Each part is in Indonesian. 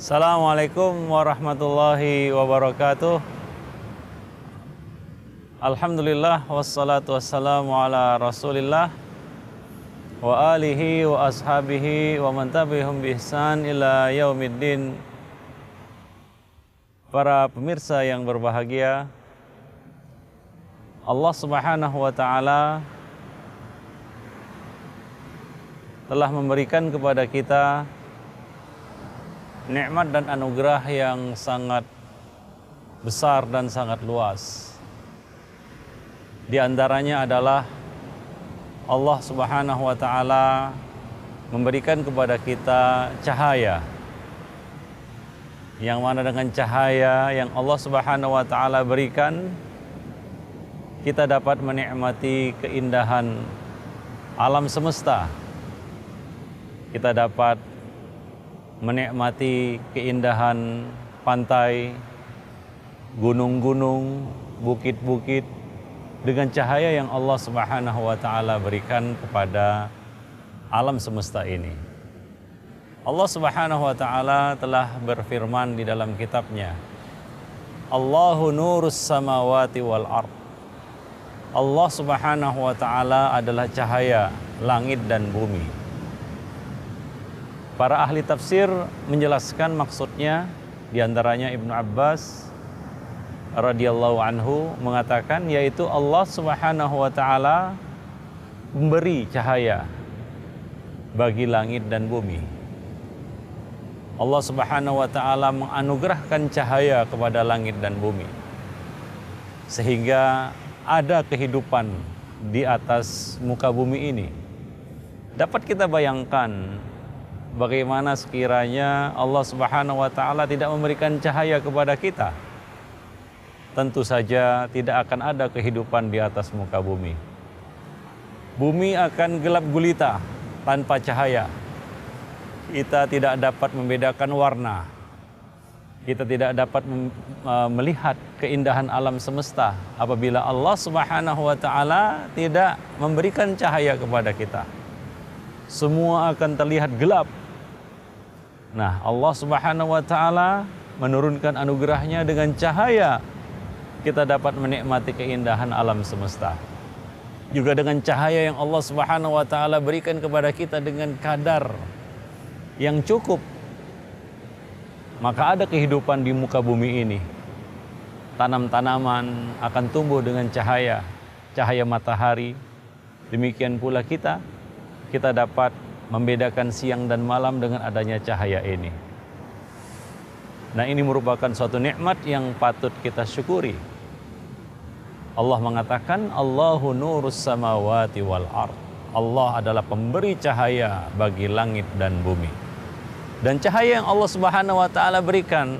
Assalamualaikum warahmatullahi wabarakatuh. Alhamdulillah wassalatu wassalamu ala Rasulillah wa alihi wa ashabihi wa man tabi'ahum bi ihsan ila yaumiddin. Para pemirsa yang berbahagia, Allah Subhanahu wa taala telah memberikan kepada kita nikmat dan anugerah yang sangat besar dan sangat luas. Di antaranya adalah Allah Subhanahu wa taala memberikan kepada kita cahaya. Yang mana dengan cahaya yang Allah Subhanahu wa taala berikan, kita dapat menikmati keindahan alam semesta. Kita dapat menikmati keindahan pantai, gunung-gunung, bukit-bukit dengan cahaya yang Allah Subhanahu wa taala berikan kepada alam semesta ini. Allah Subhanahu wa taala telah berfirman di dalam kitabnya, Allahu nurus samawati wal ard. Allah Subhanahu wa taala adalah cahaya langit dan bumi. Para ahli tafsir menjelaskan maksudnya, diantaranya Ibnu Abbas radhiyallahu anhu mengatakan, yaitu Allah Subhanahu wa taala memberi cahaya bagi langit dan bumi. Allah Subhanahu wa taala menganugerahkan cahaya kepada langit dan bumi, sehingga ada kehidupan di atas muka bumi ini. Dapat kita bayangkan bagaimana sekiranya Allah Subhanahu wa taala tidak memberikan cahaya kepada kita, tentu saja tidak akan ada kehidupan di atas muka bumi. Bumi akan gelap gulita tanpa cahaya. Kita tidak dapat membedakan warna. Kita tidak dapat melihat keindahan alam semesta apabila Allah Subhanahu wa taala tidak memberikan cahaya kepada kita. Semua akan terlihat gelap. Nah, Allah Subhanahu wa taala menurunkan anugerahnya dengan cahaya. Kita dapat menikmati keindahan alam semesta. Juga dengan cahaya yang Allah Subhanahu wa taala berikan kepada kita dengan kadar yang cukup, maka ada kehidupan di muka bumi ini. Tanam-tanaman akan tumbuh dengan cahaya matahari. Demikian pula kita dapat membedakan siang dan malam dengan adanya cahaya ini. Nah, ini merupakan suatu nikmat yang patut kita syukuri. Allah mengatakan, Allahu nurus samawati wal ard. Allah adalah pemberi cahaya bagi langit dan bumi. Dan cahaya yang Allah Subhanahu wa taala berikan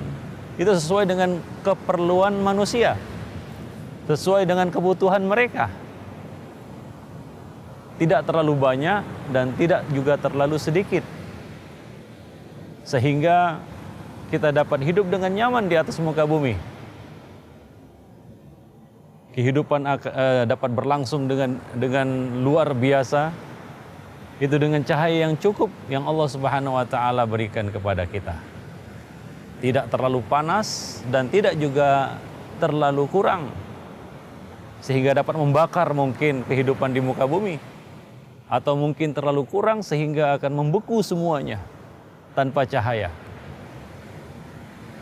itu sesuai dengan keperluan manusia, sesuai dengan kebutuhan mereka. Tidak terlalu banyak dan tidak juga terlalu sedikit, sehingga kita dapat hidup dengan nyaman di atas muka bumi. Kehidupan dapat berlangsung dengan luar biasa, itu dengan cahaya yang cukup yang Allah Subhanahu wa taala berikan kepada kita. Tidak terlalu panas dan tidak juga terlalu kurang, sehingga dapat membakar mungkin kehidupan di muka bumi. Atau mungkin terlalu kurang sehingga akan membeku semuanya tanpa cahaya.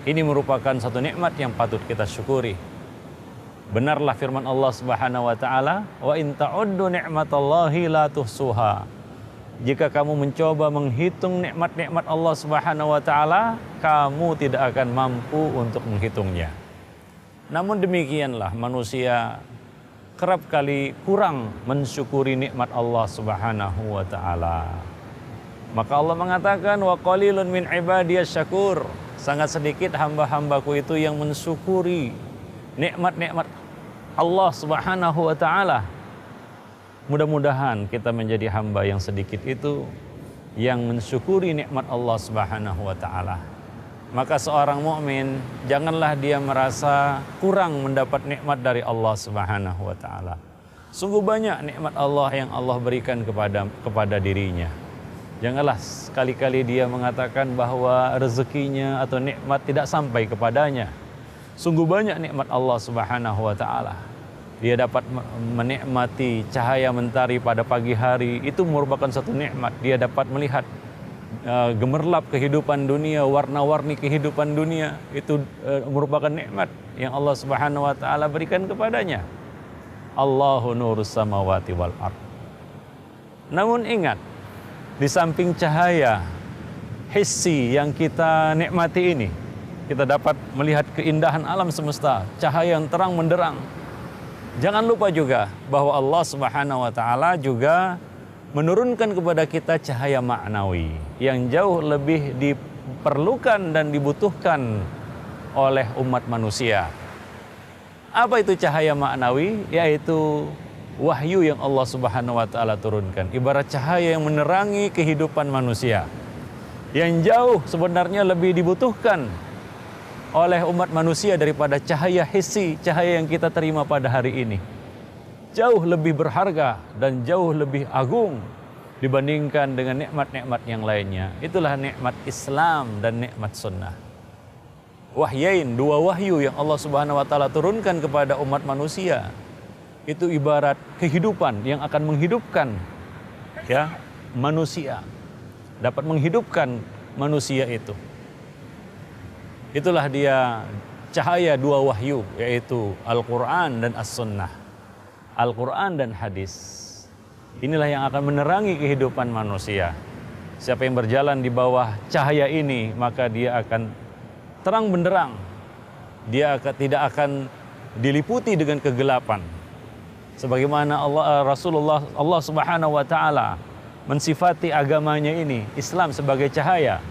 Ini merupakan satu nikmat yang patut kita syukuri. Benarlah firman Allah Subhanahu wa taala, wa in ta'uddu ni'matallahi la tuhsuha. Jika kamu mencoba menghitung nikmat-nikmat Allah Subhanahu wa taala, kamu tidak akan mampu untuk menghitungnya. Namun demikianlah manusia kerap kali kurang mensyukuri nikmat Allah Subhanahu wa taala. Maka Allah mengatakan, wa qalilun min ibadiyas syakur. Sangat sedikit hamba-hambaku itu yang mensyukuri nikmat-nikmat Allah Subhanahu wa taala. Mudah-mudahan kita menjadi hamba yang sedikit itu yang mensyukuri nikmat Allah Subhanahu wa taala. Maka seorang mukmin janganlah dia merasa kurang mendapat nikmat dari Allah Subhanahu wa taala. Sungguh banyak nikmat Allah yang Allah berikan kepada dirinya. Janganlah sekali-kali dia mengatakan bahwa rezekinya atau nikmat tidak sampai kepadanya. Sungguh banyak nikmat Allah Subhanahu wa taala. Dia dapat menikmati cahaya mentari pada pagi hari, itu merupakan satu nikmat. Dia dapat melihat gemerlap kehidupan dunia, warna-warni kehidupan dunia, itu merupakan nikmat yang Allah Subhanahu wa taala berikan kepadanya. Allahu nurus samawati wal ard. Namun ingat, di samping cahaya hissi yang kita nikmati ini, kita dapat melihat keindahan alam semesta, cahaya yang terang menderang. Jangan lupa juga bahwa Allah Subhanahu wa taala juga menurunkan kepada kita cahaya maknawi yang jauh lebih diperlukan dan dibutuhkan oleh umat manusia. Apa itu cahaya maknawi? Yaitu wahyu yang Allah Subhanahu wa taala turunkan. Ibarat cahaya yang menerangi kehidupan manusia. Yang jauh sebenarnya lebih dibutuhkan oleh umat manusia daripada cahaya hissi, cahaya yang kita terima pada hari ini. Jauh lebih berharga dan jauh lebih agung dibandingkan dengan nikmat-nikmat yang lainnya. Itulah nikmat Islam dan nikmat sunnah. Wahyain, dua wahyu yang Allah Subhanahu wa taala turunkan kepada umat manusia. Itu ibarat kehidupan yang akan menghidupkan manusia. Dapat menghidupkan manusia itu. Itulah dia cahaya dua wahyu, yaitu Al-Quran dan As-Sunnah. Al-Quran dan hadis. Inilah yang akan menerangi kehidupan manusia. Siapa yang berjalan di bawah cahaya ini, maka dia akan terang benderang. Dia tidak akan diliputi dengan kegelapan. Sebagaimana Allah Subhanahu wa taala mensifati agamanya ini, Islam, sebagai cahaya.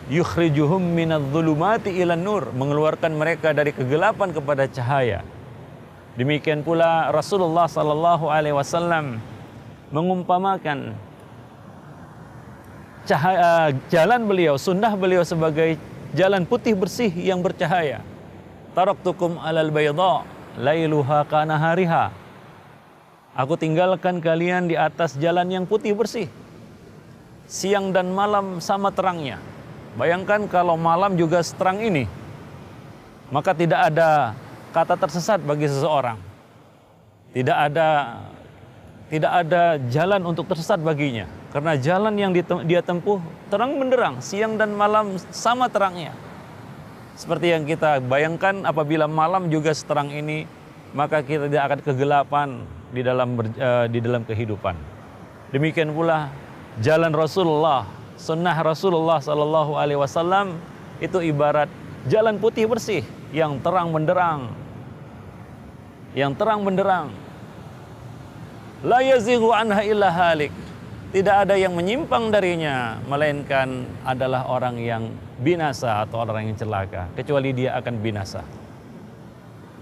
Yukhrijuhum minadh-dhulumati ilan nur, mengeluarkan mereka dari kegelapan kepada cahaya. Demikian pula Rasulullah sallallahu alaihi wasallam mengumpamakan cahaya, jalan beliau, sunnah beliau sebagai jalan putih bersih yang bercahaya. Taraktukum alal bayda lailuha kanahariha. Aku tinggalkan kalian di atas jalan yang putih bersih. Siang dan malam sama terangnya. Bayangkan kalau malam juga seterang ini, maka tidak ada kata tersesat bagi seseorang. Tidak ada jalan untuk tersesat baginya. Karena jalan yang dia tempuh terang benderang, siang dan malam sama terangnya. Seperti yang kita bayangkan, apabila malam juga seterang ini, maka kita tidak akan kegelapan di dalam kehidupan. Demikian pula jalan Rasulullah, sunnah Rasulullah sallallahu alaihi wasallam itu ibarat jalan putih bersih yang terang benderang. Yang terang benderang. La yazighu anha illa halik. Tidak ada yang menyimpang darinya, melainkan adalah orang yang binasa atau orang yang celaka, kecuali dia akan binasa.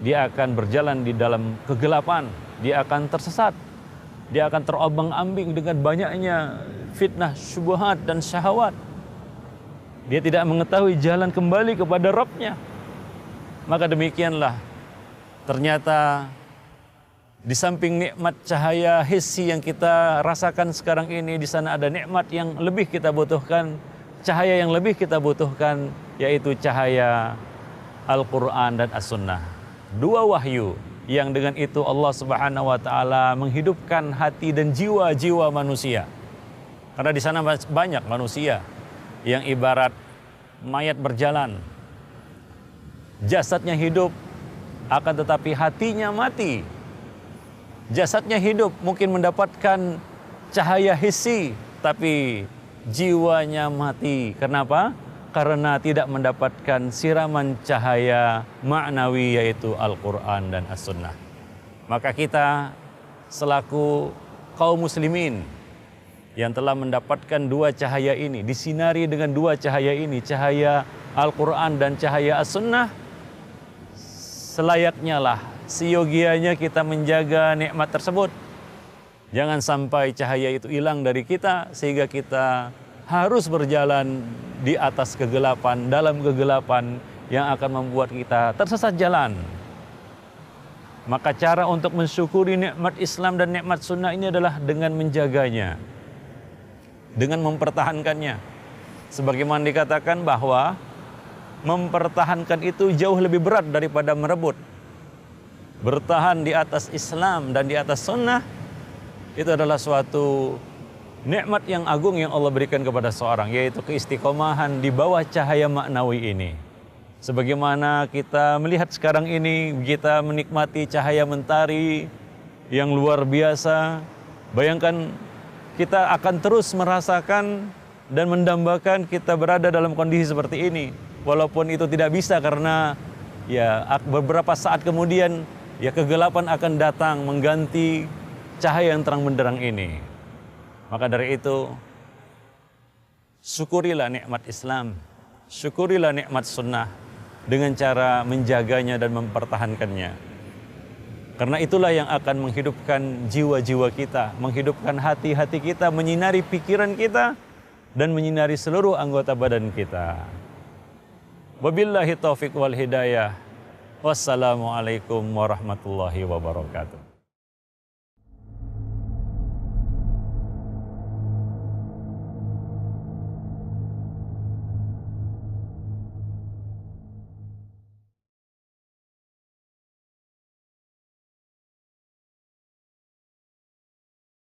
Dia akan berjalan di dalam kegelapan, dia akan tersesat, dia akan terombang-ambing dengan banyaknya fitnah, syubhat dan syahwat. Dia tidak mengetahui jalan kembali kepada Rabb-Nya. Maka demikianlah, ternyata di samping nikmat cahaya hissi yang kita rasakan sekarang ini, di sana ada nikmat yang lebih kita butuhkan, cahaya yang lebih kita butuhkan, yaitu cahaya Al-Quran dan As-Sunnah. Dua wahyu yang dengan itu Allah Subhanahu wa taala menghidupkan hati dan jiwa-jiwa manusia. Karena di sana banyak manusia yang ibarat mayat berjalan. Jasadnya hidup, akan tetapi hatinya mati. Jasadnya hidup, mungkin mendapatkan cahaya hissi, tapi jiwanya mati. Kenapa? Karena tidak mendapatkan siraman cahaya maknawi, yaitu Al-Quran dan As-Sunnah. Maka kita selaku kaum muslimin yang telah mendapatkan dua cahaya ini, disinari dengan dua cahaya ini, cahaya Al-Quran dan cahaya As-Sunnah, selayaknya lah, seyogianya kita menjaga nikmat tersebut. Jangan sampai cahaya itu hilang dari kita sehingga kita harus berjalan di atas kegelapan, dalam kegelapan yang akan membuat kita tersesat jalan. Maka cara untuk mensyukuri nikmat Islam dan nikmat sunnah ini adalah dengan menjaganya. dengan mempertahankannya. Sebagaimana dikatakan bahwa mempertahankan itu jauh lebih berat daripada merebut. Bertahan di atas Islam dan di atas sunnah itu adalah suatu nikmat yang agung yang Allah berikan kepada seorang, yaitu keistiqomahan di bawah cahaya maknawi ini. Sebagaimana kita melihat sekarang ini, kita menikmati cahaya mentari yang luar biasa. Bayangkan kita akan terus merasakan dan mendambakan kita berada dalam kondisi seperti ini. Walaupun itu tidak bisa karena ya beberapa saat kemudian ya kegelapan akan datang mengganti cahaya yang terang benderang ini. Maka dari itu syukurilah nikmat Islam, syukurilah nikmat sunnah dengan cara menjaganya dan mempertahankannya. Karena itulah yang akan menghidupkan jiwa-jiwa kita, menghidupkan hati-hati kita, menyinari pikiran kita dan menyinari seluruh anggota badan kita. Wabillahi taufiq wal hidayah. Wassalamualaikum warahmatullahi wabarakatuh.